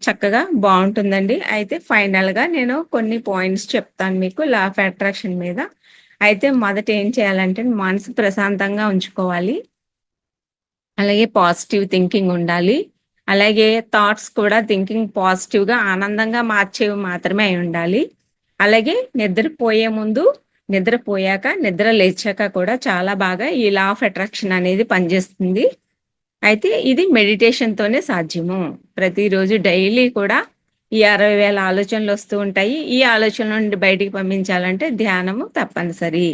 చక్కగా బావుంటుందండి. అయితే ఫైనల్‌గా నేను కొన్ని పాయింట్స్ చెప్తాను మీకు లా ఆఫ్ అట్రాక్షన్ మీద. అయితే మొదట ఏం చేయాలంటే మనసు ప్రశాంతంగా ఉంచుకోవాలి. అలాగే పాజిటివ్ థింకింగ్ ఉండాలి. అలాగే థాట్స్ కూడా థింకింగ్ పాజిటివ్‌గా ఆనందంగా మార్చేవి మాత్రమే అయ్యుండాలి. అలాగే నిద్రపోయే ముందు, నిద్రపోయాక, నిద్ర లేచాక కూడా చాలా బాగా ఈ లా ఆఫ్ అట్రాక్షన్ అనేది పనిచేస్తుంది. అయితే ఇది మెడిటేషన్‌తోనే సాధ్యము. ప్రతిరోజు డైలీ కూడా ఈ 60,000 ఆలోచనలొస్తూ ఉంటాయి. ఈ ఆలోచనల నుండి బయటికి పంపించాలంటే ధ్యానము తప్పనిసరి.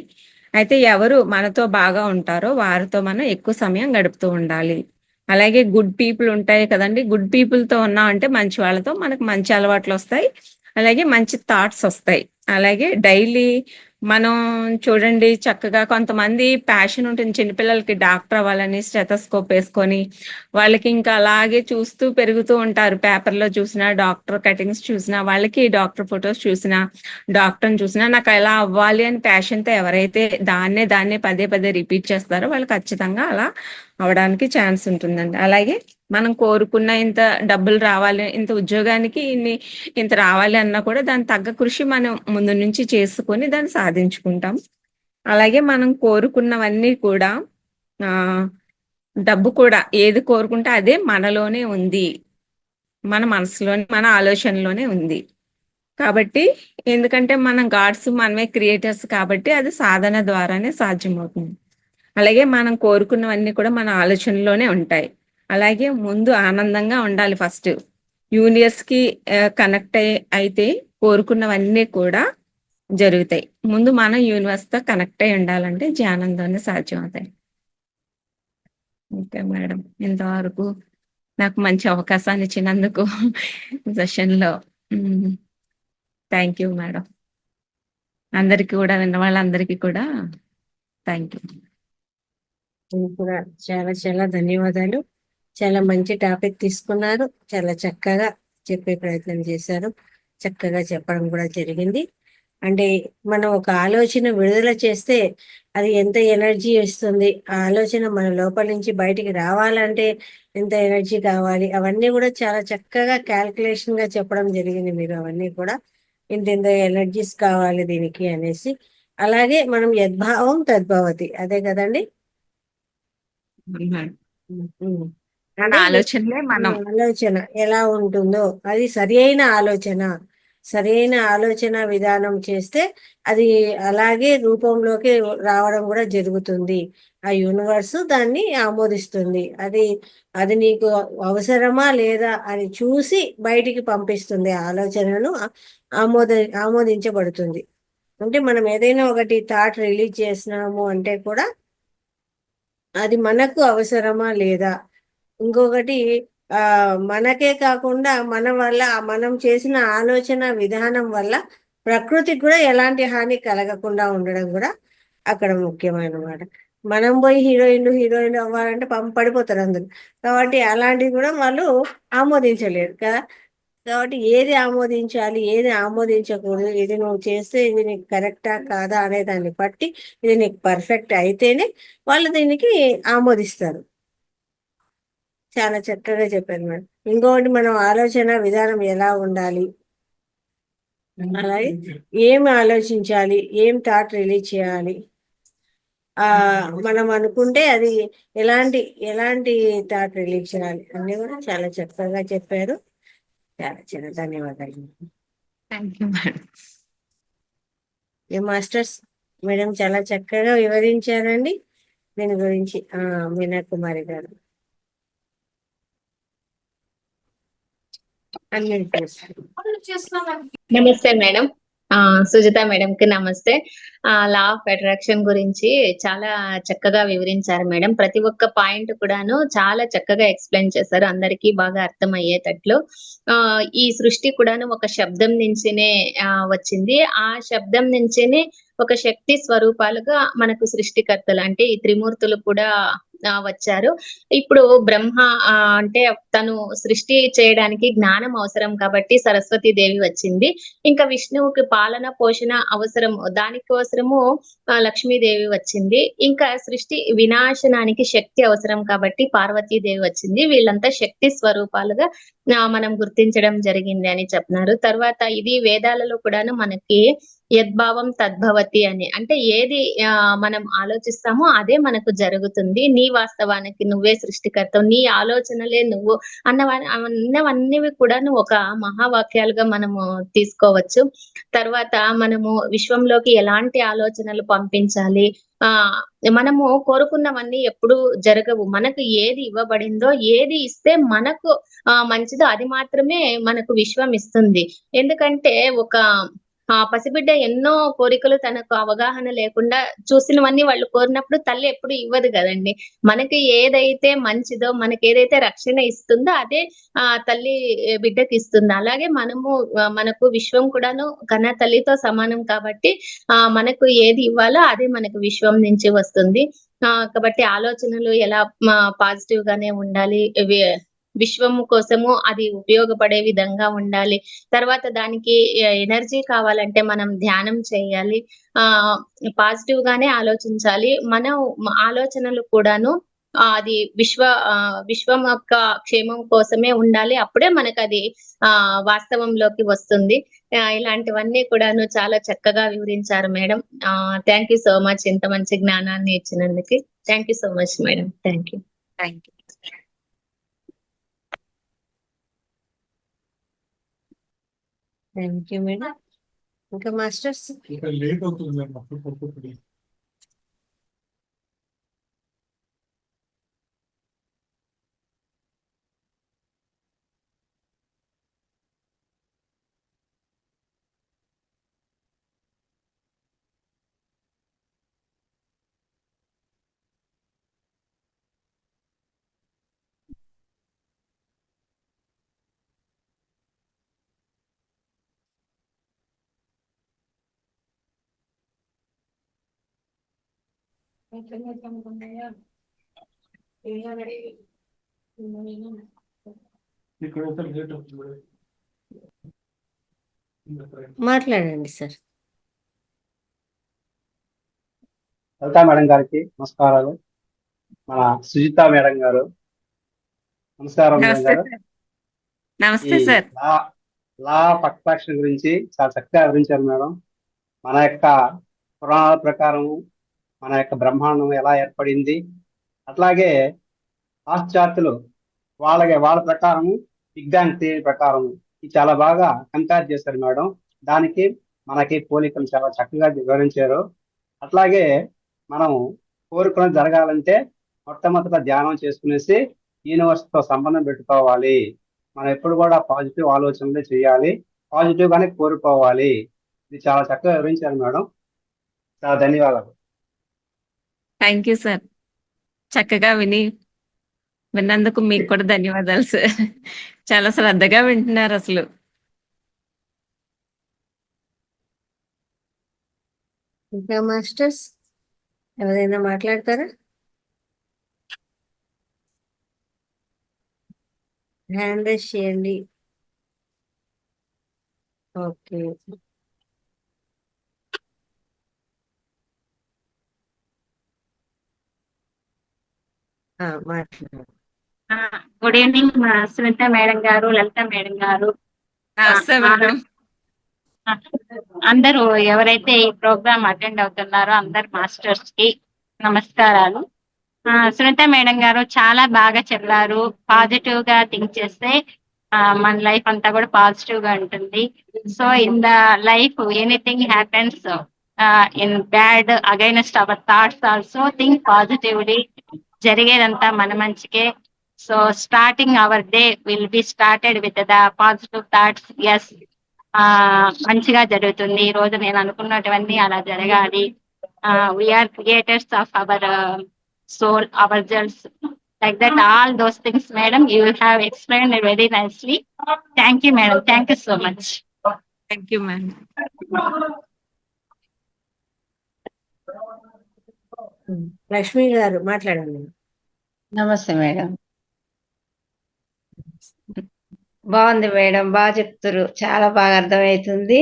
అయితే ఎవరు మనతో బాగా ఉంటారో వారితో మనం ఎక్కువ సమయం గడుపుతూ ఉండాలి. అలాగే గుడ్ పీపుల్ ఉంటాయి కదండీ! గుడ్ పీపుల్‌తో ఉన్నామంటే మంచి వాళ్ళతో మనకు మంచి అలవాట్లొస్తాయి. అలాగే మంచి థాట్స్ ఒస్తాయి. అలాగే డైలీ మనం చూడండి చక్కగా కొంతమంది ప్యాషన్ ఉంటుంది. చిన్న పిల్లలకి డాక్టర్ అవ్వాలని స్టెతస్కోప్ ఏసుకొని, వాళ్ళకి ఇంకా అలాగే చూస్తూ పెరుగుతూ ఉంటారు. పేపర్‌లో చూసినా, డాక్టర్ కటింగ్స్ చూసినా, వాళ్ళకి డాక్టర్ ఫోటోస్ చూసినా, డాక్టర్‌ని చూసినా నాకు ఎలా అవ్వాలి అని ప్యాషన్‌తో ఎవరైతే దాన్నే పదే పదే రిపీట్ చేస్తారో వాళ్ళు ఖచ్చితంగా అలా అవ్వడానికి ఛాన్స్ ఉంటుందండి. అలాగే మనం కోరుకున్న ఇంత డబ్బులు రావాలి, ఇంత ఉద్యోగానికి ఇంత రావాలి అన్నా కూడా దానికి తగ్గ కృషి మనం ముందు నుంచి చేసుకొని దాన్ని సాధించుకుంటాం. అలాగే మనం కోరుకున్నవన్నీ కూడా ఆహ్, డబ్బు కూడా ఏది కోరుకుంటే అదే మనలోనే ఉంది. మన మనసులోనే, మన ఆలోచనలోనే ఉంది. కాబట్టి ఎందుకంటే మనం గాడ్స్, మనమే క్రియేటర్స్ కాబట్టి అది సాధన ద్వారానే సాధ్యమవుతుంది. అలాగే మనం కోరుకున్నవన్నీ కూడా మన ఆలోచనలోనే ఉంటాయి. అలాగే ముందు ఆనందంగా ఉండాలి ఫస్ట్. యూనివర్స్‌కి కనెక్ట్ అయితే కోరుకున్నవన్నీ కూడా జరుగుతాయి. ముందు మనం యూనివర్స్‌తో కనెక్ట్ అయ్యి ఉండాలంటే ధ్యానంతోనే సాధ్యమవుతాయి. Okay madam. ఇంతవరకు నాకు మంచి అవకాశాన్ని ఇచ్చినందుకు సెషన్‌లో థ్యాంక్ యూ మేడం. అందరికీ కూడా విన్న వాళ్ళందరికీ కూడా థ్యాంక్ యూ. మీకు కూడా చాలా చాలా ధన్యవాదాలు. చాలా మంచి టాపిక్ తీసుకున్నారు. చాలా చక్కగా చెప్పే ప్రయత్నం చేశారు. చక్కగా చెప్పడం కూడా జరిగింది. అంటే మనం ఒక ఆలోచన విడుదల చేస్తే అది ఎంత ఎనర్జీ ఇస్తుంది, ఆ ఆలోచన మన లోపల నుంచి బయటికి రావాలంటే ఎంత ఎనర్జీ కావాలి, అవన్నీ కూడా చాలా చక్కగా క్యాల్కులేషన్ గా చెప్పడం జరిగింది మీరు. అవన్నీ కూడా ఇంత ఇంత ఎనర్జీస్ కావాలి దీనికి అనేసి. అలాగే మనం యద్భావం తద్భవతి, అదే కదండి. మేడం. ఉమ్. మన అంటే ఆలోచనలే మన మనం ఆలోచన ఎలా ఉంటుందో అది సరి అయిన ఆలోచన, సరి అయిన ఆలోచన విధానం చేస్తే అది అలాగే రూపంలోకి రావడం కూడా జరుగుతుంది. ఆ యూనివర్స్ దాన్ని ఆమోదిస్తుంది. అది అది నీకు అవసరమా లేదా అని చూసి బయటికి పంపిస్తుంది. ఆ ఆలోచనను ఆమోద ఆమోదించబడుతుంది. అంటే మనం ఏదైనా ఒకటి థాట్ రిలీజ్ చేసినాము అంటే కూడా అది మనకు అవసరమా లేదా, ఇంకొకటి ఆ మనకే కాకుండా మన వల్ల మనం చేసిన ఆలోచన విధానం వల్ల ప్రకృతికి కూడా ఎలాంటి హాని కలగకుండా ఉండడం కూడా అక్కడ ముఖ్యమైనమాట. మనం పోయి హీరోయిన్లు అవ్వాలంటే పడిపోతారు అందరు. కాబట్టి అలాంటివి కూడా వాళ్ళు ఆమోదించలేరు కదా. కాబట్టి ఏది ఆమోదించాలి, ఏది ఆమోదించకూడదు, ఇది నువ్వు చేస్తే ఇది నీకు కరెక్టా కాదా అనే దాన్ని బట్టి ఇది నీకు పర్ఫెక్ట్ అయితేనే వాళ్ళు దీనికి ఆమోదిస్తారు. చాలా చక్కగా చెప్పారు మేడం. ఇంకొకటి మనం ఆలోచన విధానం ఎలా ఉండాలి, అలాగే ఏం ఆలోచించాలి, ఏం థాట్ రిలీజ్ చేయాలి, ఆ మనం అనుకుంటే అది ఎలాంటి ఎలాంటి థాట్ రిలీజ్ చేయాలి అన్ని కూడా చాలా చక్కగా చెప్పారు. చాలా చాలా ధన్యవాదాలు. Thank you madam. A masters, madam చాలా చక్కగా వివరించారండి దీని గురించి. మీనా కుమారి గారు అన్మ్యూట్ చేస్తారు. నమస్తే మేడం. సుజిత మేడం కి నమస్తే. లా ఆఫ్ అట్రాక్షన్ గురించి చాలా చక్కగా వివరించారు మేడం. ప్రతి ఒక్క పాయింట్ కూడాను చాలా చక్కగా ఎక్స్ప్లెయిన్ చేశారు, అందరికీ బాగా అర్థం అయ్యేటట్లు. ఈ సృష్టి కూడాను ఒక శబ్దం నుంచినే వచ్చింది. ఆ శబ్దం నుంచినే ఒక శక్తి స్వరూపాలుగా మనకు సృష్టికర్తలు అంటే ఈ త్రిమూర్తులు కూడా వచ్చారు. ఇప్పుడు బ్రహ్మ అంటే తను సృష్టి చేయడానికి జ్ఞానం అవసరం కాబట్టి సరస్వతి దేవి వచ్చింది. ఇంకా విష్ణువుకి పాలన పోషణ అవసరం, దానికోసరము లక్ష్మీదేవి వచ్చింది. ఇంకా సృష్టి వినాశనానికి శక్తి అవసరం కాబట్టి పార్వతీదేవి వచ్చింది. వీళ్ళంతా శక్తి స్వరూపాలుగా మనం గుర్తించడం జరిగింది అని చెప్తున్నారు. తర్వాత ఇది వేదాలలో కూడాను మనకి యద్భావం తద్భవతి అని, అంటే ఏది మనం ఆలోచిస్తామో అదే మనకు జరుగుతుంది. నీ వాస్తవానికి నువ్వే సృష్టికర్తవు, నీ ఆలోచనలే నువ్వు అన్నవన్నీ కూడాను ఒక మహావాక్యాలుగా మనము తీసుకోవచ్చు. తర్వాత మనము విశ్వంలోకి ఎలాంటి ఆలోచనలు పంపించాలి, మనము కోరుకున్నవన్నీ ఎప్పుడు జరగవు. మనకు ఏది ఇవ్వబడిందో, ఏది ఇస్తే మనకు మంచిదో అది మాత్రమే మనకు విశ్వం ఇస్తుంది. ఎందుకంటే ఒక పసిబిడ్డ ఎన్నో కోరికలు తనకు అవగాహన లేకుండా చూసినవన్నీ వాళ్ళు కోరినప్పుడు తల్లి ఎప్పుడు ఇవ్వదు కదండి. మనకి ఏదైతే మంచిదో, మనకి ఏదైతే రక్షణ ఇస్తుందో అదే తల్లి బిడ్డకి ఇస్తుంది. అలాగే మనము మనకు విశ్వం కూడాను కన్న తల్లితో సమానం కాబట్టి మనకు ఏది ఇవ్వాలో అదే మనకు విశ్వం నుంచి వస్తుంది. కాబట్టి ఆలోచనలు ఎలా పాజిటివ్ గానే ఉండాలి, విశ్వము కోసము అది ఉపయోగపడే విధంగా ఉండాలి. తర్వాత దానికి ఎనర్జీ కావాలంటే మనం ధ్యానం చేయాలి, పాజిటివ్ గానే ఆలోచించాలి. మనం ఆలోచనలు కూడాను అది విశ్వం యొక్క క్షేమం కోసమే ఉండాలి. అప్పుడే మనకు అది వాస్తవంలోకి వస్తుంది. ఇలాంటివన్నీ కూడాను చాలా చక్కగా వివరించారు madam. Thank you so much ఇంత మంచి జ్ఞానాన్ని ఇచ్చినందుకు. Thank you so much madam. Thank you. Thank you. Thank you madam. ఇంకా మాస్టర్స్ లేట్ అవుతుంది. మాట్లాడండి సార్. లలితా మేడం గారికి నమస్కారాలు. మన సుజిత మేడం గారు, నమస్కారం మేడం నమస్తే గారు. సార్. ఈ నమస్తే సార్. లా ఆఫ్ అట్రాక్షన్ గురించి చాలా చక్కగా వివరించారు మేడం. మన యొక్క పురాణాల ప్రకారం మన యొక్క బ్రహ్మాండం ఎలా ఏర్పడింది, అట్లాగే పాశ్చాత్యులు వాళ్ళ ప్రకారం బిగ్ బ్యాంగ్ థియరీ ప్రకారం ఇది చాలా బాగా కంపేర్ చేశారు మేడం. దానికి మనకి పోలికలు చాలా చక్కగా వివరించారు. అట్లాగే మనం కోరుకుని జరగాలంటే మొట్టమొదట ధ్యానం చేసుకునేసి యూనివర్స్ తో సంబంధం పెట్టుకోవాలి. మనం ఎప్పుడు కూడా పాజిటివ్ ఆలోచనలే చేయాలి, పాజిటివ్ గానే కోరుకోవాలి. ఇది చాలా చక్కగా వివరించారు మేడం. చాలా ధన్యవాదాలు. Thank you sir. చక్కగా విన్నందుకు మీకు కూడా ధన్యవాదాలు సార్. చాలా శ్రద్ధగా వింటున్నారు అసలు. ఇంకా మాస్టర్స్ ఎవరైనా మాట్లాడతారా? హ్యాండ్ రైజ్ చేయండి. ఓకే. మాట్లాడండి. గుడ్ ఈవినింగ్ సునీత మేడం గారు, లలిత మేడం గారు, నమస్తే మేడం. అందరూ ఎవరైతే ఈ ప్రోగ్రామ్ అటెండ్ అవుతున్నారో అందరు మాస్టర్స్ కి నమస్కారాలు. సునీత మేడం గారు చాలా బాగా చెప్పారు. పాజిటివ్ గా థింక్ చేస్తే మన లైఫ్ అంతా కూడా పాజిటివ్ గా ఉంటుంది. So in the life anything happens in bad against our thoughts also think positively. జరిగేదంతా మన మంచికే. So starting our day will be started with the positive thoughts. Yes, మంచిగా జరుగుతుంది. ఈ రోజు నేను అనుకున్నటువంటి అలా జరగాలి. We are creators of our soul, our gels, like that, all those things madam you have explained very nicely. Thank you madam, thank you so much. Thank you madam. Lakshmi గారు మాట్లాడండి. నమస్తే మేడం. బాగుంది మేడం, బాగా చెప్తారు. చాలా బాగా అర్థమవుతుంది.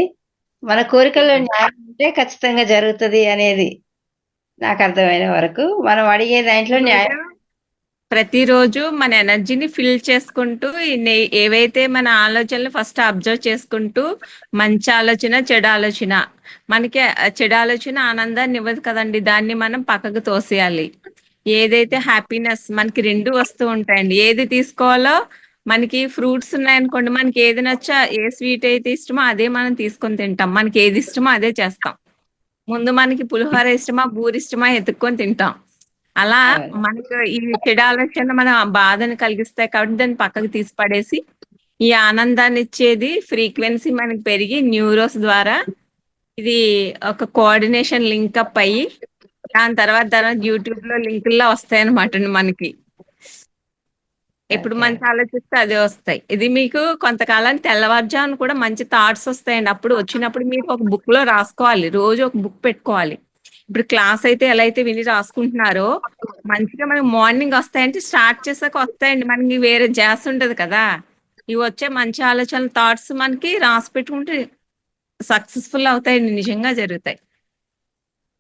మన కోరికల్లో న్యాయం ఉంటే ఖచ్చితంగా జరుగుతుంది అనేది నాకు అర్థమైన వరకు. మనం అడిగే దాంట్లో న్యాయం. ప్రతిరోజు మన ఎనర్జీని ఫిల్ చేసుకుంటూ ఏవైతే మన ఆలోచనలు ఫస్ట్ అబ్జర్వ్ చేసుకుంటూ, మంచి ఆలోచన చెడు ఆలోచన, మనకి చెడు ఆలోచన ఆనందాన్ని ఇవ్వదు కదండి, దాన్ని మనం పక్కకు తోసేయాలి. ఏదైతే హ్యాపీనెస్, మనకి రెండు వస్తూ ఉంటాయండి. ఏది తీసుకోవాలో, మనకి ఫ్రూట్స్ ఉన్నాయనుకోండి, మనకి ఏది నచ్చా, ఏ స్వీట్ అయితే ఇష్టమో అదే మనం తీసుకొని తింటాం. మనకి ఏది ఇష్టమో అదే చేస్తాం. ముందు మనకి పులిహోర ఇష్టమా, బూరి ఇష్టమా ఎత్తుక్కొని తింటాం. అలా మనకు ఈ చెడు ఆలోచన మన బాధను కలిగిస్తాయి కాబట్టి దాన్ని పక్కకు తీసి పడేసి, ఈ ఆనందాన్ని ఇచ్చేది ఫ్రీక్వెన్సీ మనకి పెరిగి న్యూరోస్ ద్వారా ఇది ఒక కోఆర్డినేషన్ లింకప్ అయ్యి దాని తర్వాత యూట్యూబ్ లో లింకుల్లో వస్తాయి అనమాట మనకి. ఎప్పుడు మంచి ఆలోచిస్తే అదే వస్తాయి. ఇది మీకు కొంతకాలానికి తెల్లవారుజామున కూడా మంచి థాట్స్ వస్తాయండి. అప్పుడు వచ్చినప్పుడు మీరు ఒక బుక్ లో రాసుకోవాలి, రోజు ఒక బుక్ పెట్టుకోవాలి. ఇప్పుడు క్లాస్ అయితే ఎలా అయితే విని రాసుకుంటున్నారో, మంచిగా మనకి మార్నింగ్ వస్తాయంటే స్టార్ట్ చేసాక వస్తాయండి. మనకి వేరే జాస్ ఉంటది కదా, ఇవి వచ్చే మంచి ఆలోచనలు థాట్స్ మనకి రాసి పెట్టుకుంటే సక్సెస్ఫుల్ అవుతాయండి, నిజంగా జరుగుతాయి.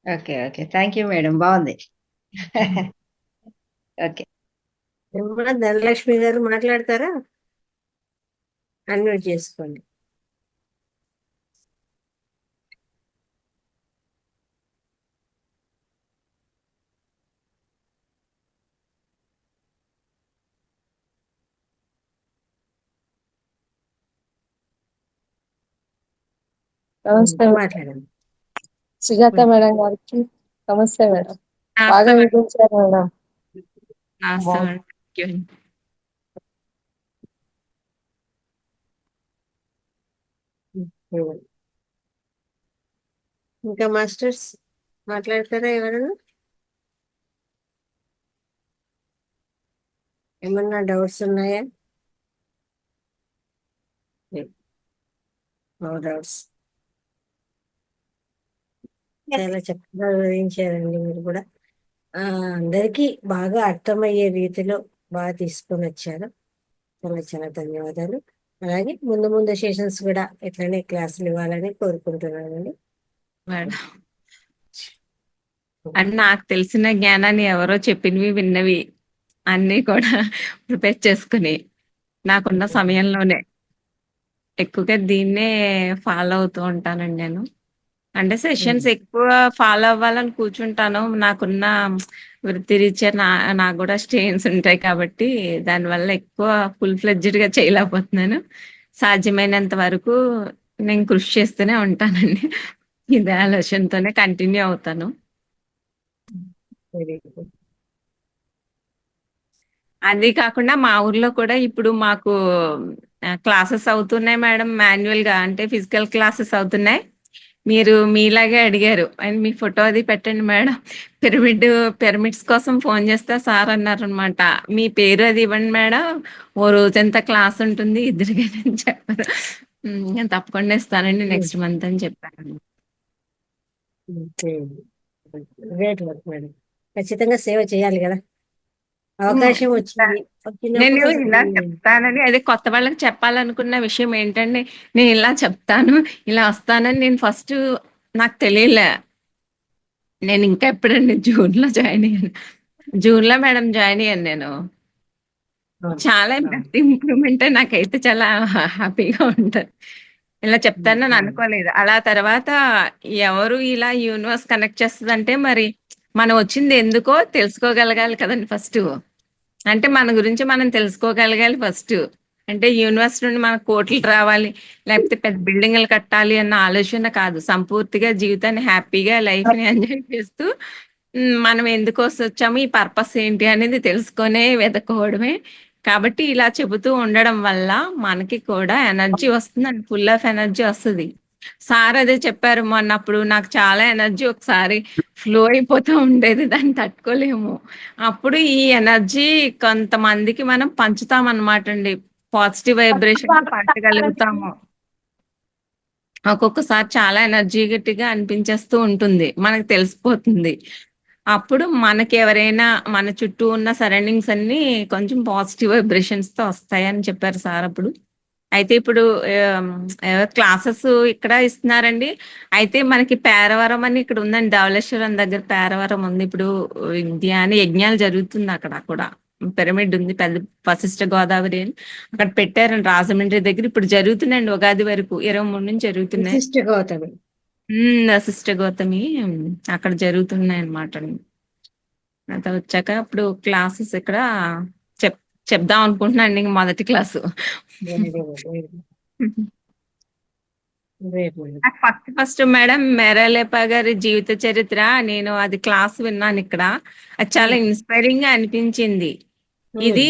Okay okay, thank you madam, బాగుంది. ఓకే, ధనలక్ష్మి గారు మాట్లాడతారా? అన్మ్యూట్ చేసుకోండి. నమస్తే మాట్లాడండి. సుజాత మేడం గారికి నమస్తే మేడం. బాగా వివరించారు మేడం. ఇంకా మాస్టర్స్ మాట్లాడతారా? ఎవరైనా ఏమన్నా డౌట్స్ ఉన్నాయా? No doubts. చాలా చక్కగా వివరించారండి మీరు కూడా. ఆ, అందరికీ బాగా అర్థమయ్యే రీతిలో బాగా తీసుకొని వచ్చారు. చాలా చాలా ధన్యవాదాలు. అలాగే ముందు ముందు సెషన్స్ కూడా ఇట్లానే క్లాసులు ఇవ్వాలని కోరుకుంటున్నానండి. మేడం అంటే నాకు తెలిసిన జ్ఞానాన్ని ఎవరో చెప్పినవి విన్నవి అన్నీ కూడా ప్రిపేర్ చేసుకుని నాకున్న సమయంలోనే ఎక్కువగా దీన్నే ఫాలో అవుతూ ఉంటానండి నేను. అంటే సెషన్స్ ఎక్కువ ఫాలో అవ్వాలని కూర్చుంటాను. నాకున్న వృత్తిరీత్యా నాకు కూడా స్ట్రెయిన్స్ ఉంటాయి కాబట్టి దానివల్ల ఎక్కువ ఫుల్ ఫ్లెడ్జ్డ్ గా చేయలేకపోతున్నాను. సాధ్యమైనంత వరకు నేను కృషి చేస్తూనే ఉంటానండి. ఇదే ఆలోచనతోనే కంటిన్యూ అవుతాను. Very good. అది కాకుండా మా ఊర్లో కూడా ఇప్పుడు మాకు క్లాసెస్ అవుతున్నాయి మేడం. మాన్యువల్ గా అంటే ఫిజికల్ క్లాసెస్ అవుతున్నాయి. మీరు మీలాగే అడిగారు అండ్ మీ ఫోటో అది పెట్టండి మేడం. పిరమిడ్స్ కోసం ఫోన్ చేస్తే సార్ అన్నారు అనమాట, మీ పేరు అది ఇవ్వండి మేడం, ఓ రోజంతా క్లాస్ ఉంటుంది ఇద్దరికైనా అని చెప్పారు. నేను తప్పకుండా ఇస్తానండి నెక్స్ట్ మంత్ అని చెప్పాను. Great work madam. ఖచ్చితంగా సేవ చేయాలి కదా, అవకాశం వచ్చింది. నేను వచ్చినప్పుడు ఇలా చెప్తానని అదే కొత్త వాళ్ళకి చెప్పాలనుకున్న విషయం ఏంటంటే, నేను ఇలా చెప్తాను ఇలా వస్తానని నేను ఫస్ట్ నాకు తెలియలే. నేను ఇంకా ఎప్పుడండి జూన్ లో జాయిన్ అయ్యాను. జూన్ లో మేడం జాయిన్ అయ్యాను నేను. చాలా ఇంప్రూవ్మెంట్ నాకైతే చాలా హ్యాపీగా ఉంటది. ఇలా చెప్తానని అనుకోలేదు. అలా తర్వాత ఎవరు ఇలా యూనివర్స్ కనెక్ట్ చేస్తుందంటే మరి మనం వచ్చింది ఎందుకో తెలుసుకోగలగాలి కదండి ఫస్ట్. అంటే మన గురించి మనం తెలుసుకోగలగాలి ఫస్ట్. అంటే యూనివర్స్ నుండి మనకు కోట్లు రావాలి, లేకపోతే పెద్ద బిల్డింగ్లు కట్టాలి అన్న ఆలోచన కాదు. సంపూర్తిగా జీవితాన్ని హ్యాపీగా లైఫ్ ని ఎంజాయ్ చేస్తూ మనం ఎందుకు వచ్చాము, ఈ పర్పస్ ఏంటి అనేది తెలుసుకొనే వెతుక్కోవడమే. కాబట్టి ఇలా చెబుతూ ఉండడం వల్ల మనకి కూడా ఎనర్జీ వస్తుందండి, ఫుల్ ఆఫ్ ఎనర్జీ వస్తుంది. సార్ అదే చెప్పారు మొన్నప్పుడు, నాకు చాలా ఎనర్జీ ఒకసారి ఫ్లో అయిపోతూ ఉండేది, దాన్ని తట్టుకోలేము. అప్పుడు ఈ ఎనర్జీ కొంతమందికి మనం పంచుతాం అన్నమాట అండి. పాజిటివ్ వైబ్రేషన్ పంచగలుగుతాము. ఒక్కొక్కసారి చాలా ఎనర్జీగా అనిపించేస్తూ ఉంటుంది, మనకు తెలిసిపోతుంది. అప్పుడు మనకి ఎవరైనా మన చుట్టూ ఉన్న సరౌండింగ్స్ అన్ని కొంచెం పాజిటివ్ వైబ్రేషన్స్ తో వస్తాయని చెప్పారు సార్ అప్పుడు. అయితే ఇప్పుడు క్లాసెస్ ఇక్కడ ఇస్తున్నారండి. అయితే మనకి పేరవరం అని ఇక్కడ ఉందండి, ధవళేశ్వరం దగ్గర పేరవరం ఉంది. ఇప్పుడు ధ్యాన యజ్ఞాలు జరుగుతుంది అక్కడ కూడా. పిరమిడ్ ఉంది పెద్ద, వశిష్ఠ గోదావరి అని అక్కడ పెట్టారండి రాజమండ్రి దగ్గర. ఇప్పుడు జరుగుతున్నాయండి ఉగాది వరకు 23 నుంచి జరుగుతున్నాయి. విశిష్ట గౌతమి. వశిష్ఠ గౌతమి అక్కడ జరుగుతున్నాయి అన్నమాట. అంత వచ్చాక ఇప్పుడు క్లాసెస్ ఇక్కడ చెప్ చెప్దాం అనుకుంటున్నాను ఇంక మొదటి class. Great madam. First madam మెరాలేప గారి జీవిత చరిత్ర నేను అది క్లాస్ విన్నాను ఇక్కడ. అది చాలా ఇన్స్పైరింగ్ గా అనిపించింది. ఇది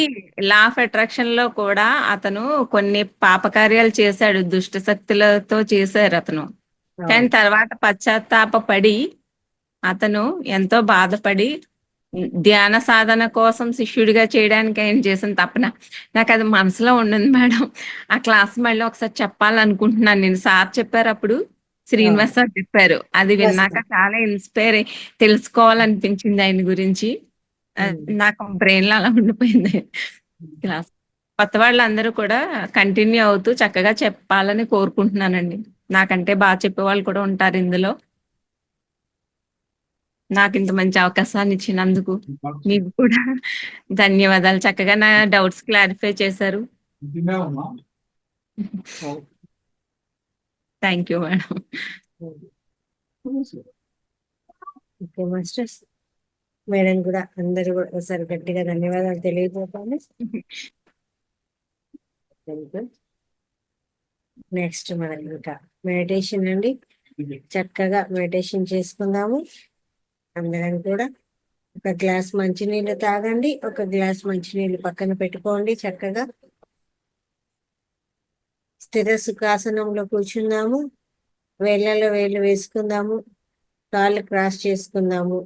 లా ఆఫ్ అట్రాక్షన్ లో కూడా అతను కొన్ని పాపకార్యాలు చేశాడు, దుష్ట శక్తులతో చేశారు అతను. కానీ తర్వాత పశ్చాత్తాప పడి అతను ఎంతో బాధపడి ధ్యాన సాధన కోసం శిష్యుడిగా చేయడానికి ఆయన చేసిన తపన నాకు అది మనసులో ఉండింది మేడం. ఆ క్లాస్ మళ్ళీ ఒకసారి చెప్పాలనుకుంటున్నాను నేను. సార్ చెప్పారు అప్పుడు, శ్రీనివాస్ సార్ చెప్పారు. అది విన్నాక చాలా ఇన్స్పైర్ తెలుసుకోవాలనిపించింది ఆయన గురించి. నాకు బ్రెయిన్ లో అలా ఉండిపోయింది క్లాస్. కొత్త వాళ్ళందరూ కూడా కంటిన్యూ అవుతూ చక్కగా చెప్పాలని కోరుకుంటున్నానండి. నాకంటే బాగా చెప్పే వాళ్ళు కూడా ఉంటారు ఇందులో. నాకు ఇంత మంచి అవకాశాన్ని ఇచ్చినందుకు మీకు కూడా ధన్యవాదాలు. చక్కగా నా డౌట్స్ క్లారిఫై చేశారు. Thank you madam. Okay masters, madam కూడా అందరూ కూడా ఒకసారి గట్టిగా ధన్యవాదాలు తెలియజేస్తాను. నెక్స్ట్ మనకి ఇంకా మెడిటేషన్ అండి. చక్కగా మెడిటేషన్ చేసుకుందాము. అందరం కూడా ఒక గ్లాస్ మంచినీళ్ళు తాగండి, ఒక గ్లాస్ మంచినీళ్ళు పక్కన పెట్టుకోండి. చక్కగా స్థిర సుఖాసనంలో కూర్చుందాము. వేళ్ళలో వేళ్ళు వేసుకుందాము, కాళ్ళు క్రాస్ చేసుకుందాము.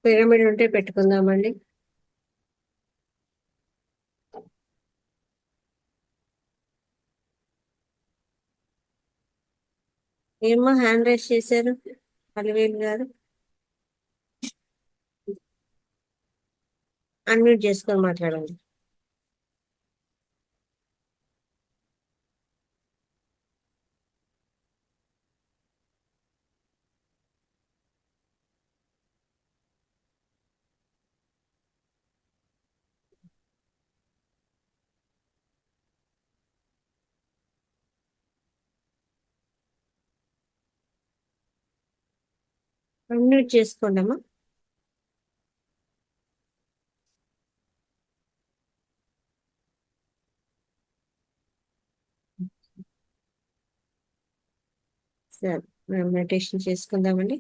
పిరమిడ్ ఉంటే పెట్టుకుందామండి. ఏమో హ్యాండ్ రైస్ చేశారు అలివేలు గారు. అన్మ్యూట్ చేసుకొని మాట్లాడండి. అన్మ్యూట్ చేసుకోండి అమ్మా. సరే, మనం మెడిటేషన్ చేసుకుందామండి.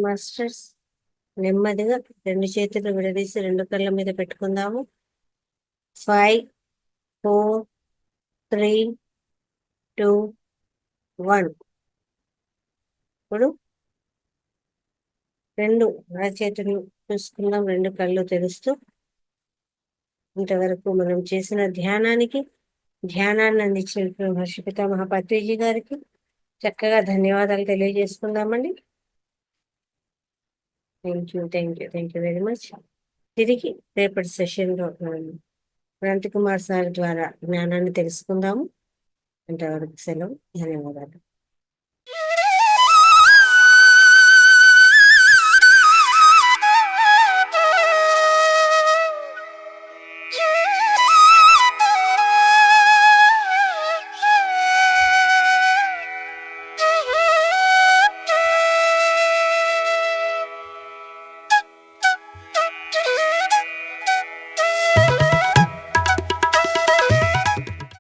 మాస్టర్స్ నెమ్మదిగా 2 చేతులు విడదీసి 2 కళ్ళ మీద పెట్టుకుందాము. 5, 4, 3, 2, 1. ఇప్పుడు 2 చేతులు చూసుకుందాం, 2 కళ్ళు తెరుస్తూ. ఇంతవరకు మనం చేసిన ధ్యానాన్ని అందించిన హర్షిత మహాపత్రిజీ గారికి చక్కగా ధన్యవాదాలు తెలియజేసుకుందామండి. Thank you very much. తిరిగి రేపటి సెషన్లో క్రాంతి కుమార్ సార్ ద్వారా జ్ఞానాన్ని తెలుసుకుందాము. అంతవరకు సెలవు. ధన్యవాదాలు.